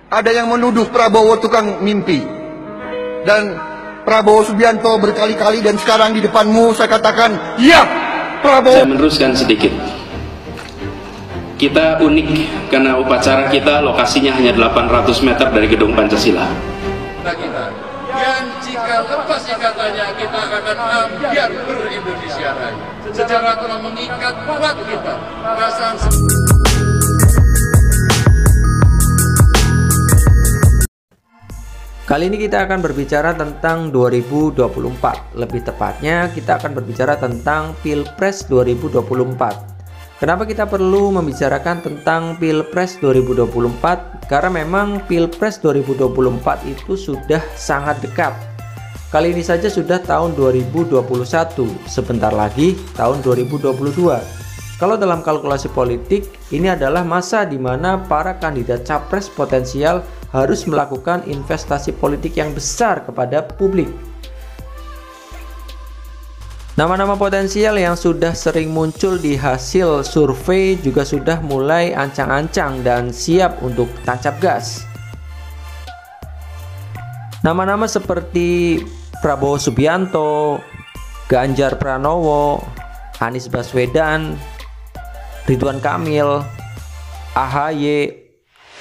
Ada yang menuduh Prabowo tukang mimpi. Dan Prabowo Subianto berkali-kali dan sekarang di depanmu saya katakan, iya, Prabowo. Saya meneruskan sedikit. Kita unik karena upacara kita lokasinya hanya 800 meter dari gedung Pancasila. Dan jika lepas ikatannya, kita akan ambiar ber-Indonesia Raya. Sejarah telah mengikat kuat kita. Perasaan Kali ini kita akan berbicara tentang 2024. Lebih tepatnya kita akan berbicara tentang Pilpres 2024. Kenapa kita perlu membicarakan tentang Pilpres 2024? Karena memang Pilpres 2024 itu sudah sangat dekat. Kali ini saja sudah tahun 2021, sebentar lagi tahun 2022. Kalau dalam kalkulasi politik, ini adalah masa di mana para kandidat capres potensial harus melakukan investasi politik yang besar kepada publik. Nama-nama potensial yang sudah sering muncul di hasil survei juga sudah mulai ancang-ancang dan siap untuk tancap gas. Nama-nama seperti Prabowo Subianto, Ganjar Pranowo, Anies Baswedan, Ridwan Kamil, AHY,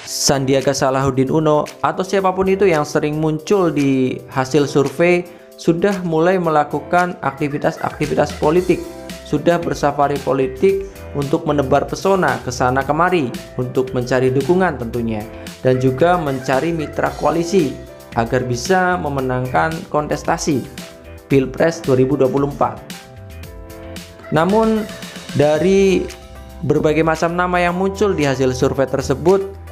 Sandiaga Salahuddin Uno, atau siapapun itu yang sering muncul di hasil survei sudah mulai melakukan aktivitas politik, sudah bersafari politik untuk menebar pesona ke sana kemari, untuk mencari dukungan tentunya, dan juga mencari mitra koalisi agar bisa memenangkan kontestasi Pilpres 2024. Namun dari berbagai macam nama yang muncul di hasil survei tersebut,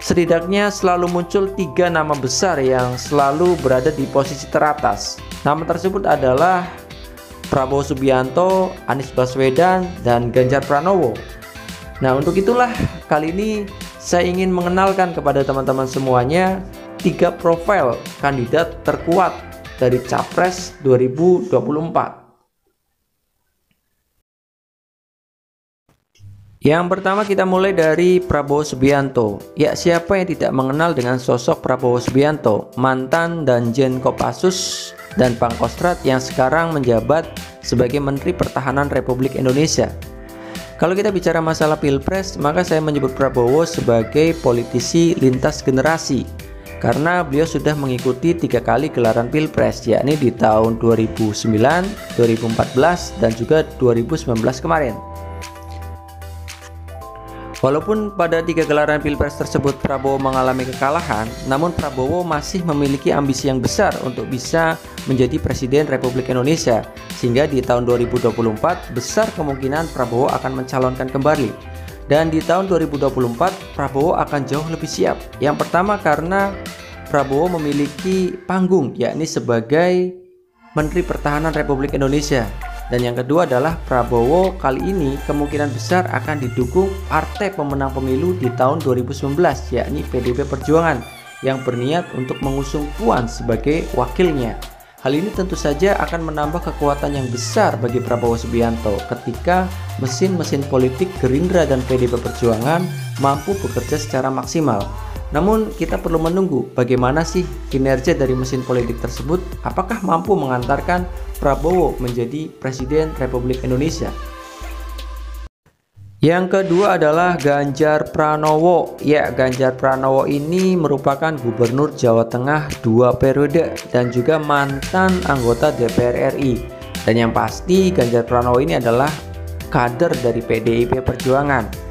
setidaknya selalu muncul 3 nama besar yang selalu berada di posisi teratas. Nama tersebut adalah Prabowo Subianto, Anies Baswedan, dan Ganjar Pranowo. Nah, untuk itulah kali ini saya ingin mengenalkan kepada teman-teman semuanya 3 profil kandidat terkuat dari Capres 2024. Yang pertama kita mulai dari Prabowo Subianto. Ya, siapa yang tidak mengenal dengan sosok Prabowo Subianto, mantan Danjen Kopassus dan Pangkostrat yang sekarang menjabat sebagai Menteri Pertahanan Republik Indonesia. Kalau kita bicara masalah Pilpres, maka saya menyebut Prabowo sebagai politisi lintas generasi karena beliau sudah mengikuti 3 kali gelaran Pilpres, yakni di tahun 2009, 2014, dan juga 2019 kemarin. Walaupun pada 3 gelaran Pilpres tersebut Prabowo mengalami kekalahan, namun Prabowo masih memiliki ambisi yang besar untuk bisa menjadi Presiden Republik Indonesia, sehingga di tahun 2024 besar kemungkinan Prabowo akan mencalonkan kembali. Dan di tahun 2024 Prabowo akan jauh lebih siap. Yang pertama karena Prabowo memiliki panggung, yakni sebagai Menteri Pertahanan Republik Indonesia. Dan yang kedua adalah Prabowo kali ini kemungkinan besar akan didukung partai pemenang pemilu di tahun 2019, yakni PDIP Perjuangan, yang berniat untuk mengusung Puan sebagai wakilnya. Hal ini tentu saja akan menambah kekuatan yang besar bagi Prabowo Subianto ketika mesin-mesin politik Gerindra dan PDIP Perjuangan mampu bekerja secara maksimal. Namun kita perlu menunggu bagaimana sih kinerja dari mesin politik tersebut, apakah mampu mengantarkan Prabowo menjadi Presiden Republik Indonesia. Yang kedua adalah Ganjar Pranowo. Ya, Ganjar Pranowo ini merupakan Gubernur Jawa Tengah 2 periode dan juga mantan anggota DPR RI. Dan yang pasti Ganjar Pranowo ini adalah kader dari PDIP Perjuangan.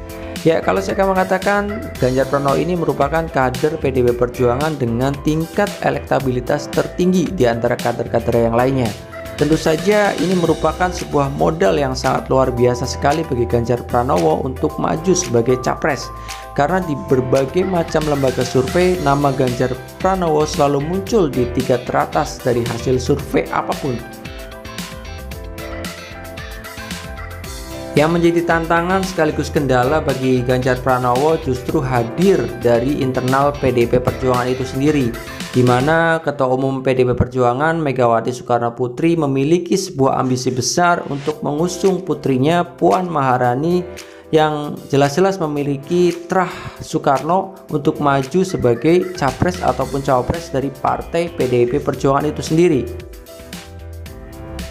Ya, kalau saya akan mengatakan Ganjar Pranowo ini merupakan kader PDIP Perjuangan dengan tingkat elektabilitas tertinggi di antara kader-kader yang lainnya. Tentu saja ini merupakan sebuah modal yang sangat luar biasa sekali bagi Ganjar Pranowo untuk maju sebagai capres. Karena di berbagai macam lembaga survei, nama Ganjar Pranowo selalu muncul di 3 teratas dari hasil survei apapun. Yang menjadi tantangan sekaligus kendala bagi Ganjar Pranowo justru hadir dari internal PDIP Perjuangan itu sendiri, di mana Ketua Umum PDIP Perjuangan Megawati Soekarno Putri memiliki sebuah ambisi besar untuk mengusung putrinya Puan Maharani yang jelas-jelas memiliki terah Soekarno untuk maju sebagai capres ataupun cawapres dari partai PDIP Perjuangan itu sendiri.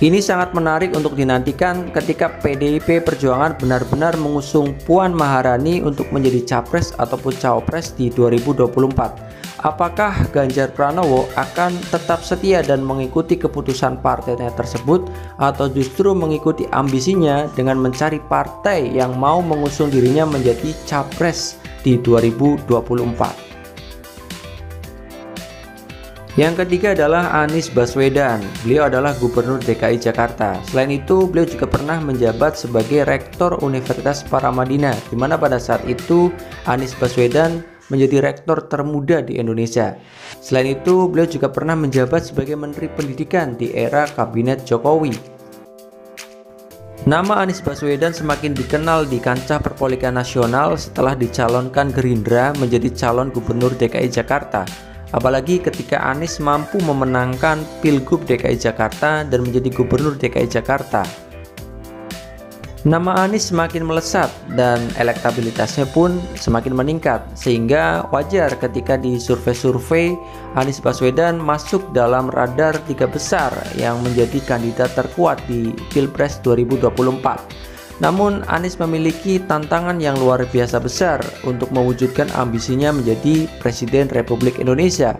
Ini sangat menarik untuk dinantikan ketika PDIP Perjuangan benar-benar mengusung Puan Maharani untuk menjadi capres ataupun cawapres di 2024. Apakah Ganjar Pranowo akan tetap setia dan mengikuti keputusan partainya tersebut, atau justru mengikuti ambisinya dengan mencari partai yang mau mengusung dirinya menjadi capres di 2024? Yang ketiga adalah Anies Baswedan. Beliau adalah Gubernur DKI Jakarta. Selain itu, beliau juga pernah menjabat sebagai Rektor Universitas Paramadina, di mana pada saat itu Anies Baswedan menjadi rektor termuda di Indonesia. Selain itu, beliau juga pernah menjabat sebagai Menteri Pendidikan di era Kabinet Jokowi. Nama Anies Baswedan semakin dikenal di kancah perpolitikan nasional setelah dicalonkan Gerindra menjadi calon Gubernur DKI Jakarta. Apalagi ketika Anies mampu memenangkan Pilgub DKI Jakarta dan menjadi Gubernur DKI Jakarta. Nama Anies semakin melesat dan elektabilitasnya pun semakin meningkat, sehingga wajar ketika di survei-survei Anies Baswedan masuk dalam radar 3 besar yang menjadi kandidat terkuat di Pilpres 2024. Namun Anies memiliki tantangan yang luar biasa besar untuk mewujudkan ambisinya menjadi Presiden Republik Indonesia.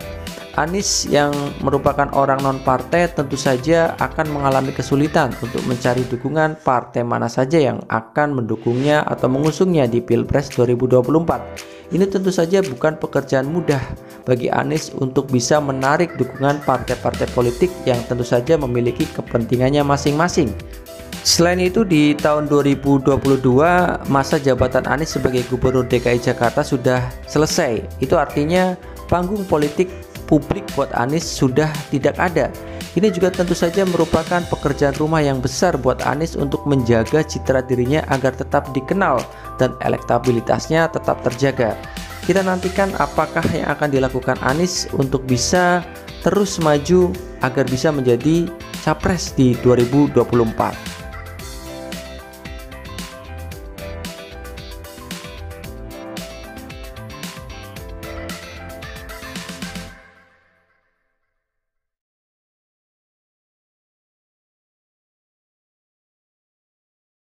Anies yang merupakan orang non-partai tentu saja akan mengalami kesulitan untuk mencari dukungan partai mana saja yang akan mendukungnya atau mengusungnya di Pilpres 2024. Ini tentu saja bukan pekerjaan mudah bagi Anies untuk bisa menarik dukungan partai-partai politik yang tentu saja memiliki kepentingannya masing-masing. Selain itu, di tahun 2022 masa jabatan Anies sebagai Gubernur DKI Jakarta sudah selesai. Itu artinya panggung politik publik buat Anies sudah tidak ada. Ini juga tentu saja merupakan pekerjaan rumah yang besar buat Anies untuk menjaga citra dirinya agar tetap dikenal dan elektabilitasnya tetap terjaga. Kita nantikan apakah yang akan dilakukan Anies untuk bisa terus maju agar bisa menjadi capres di 2024.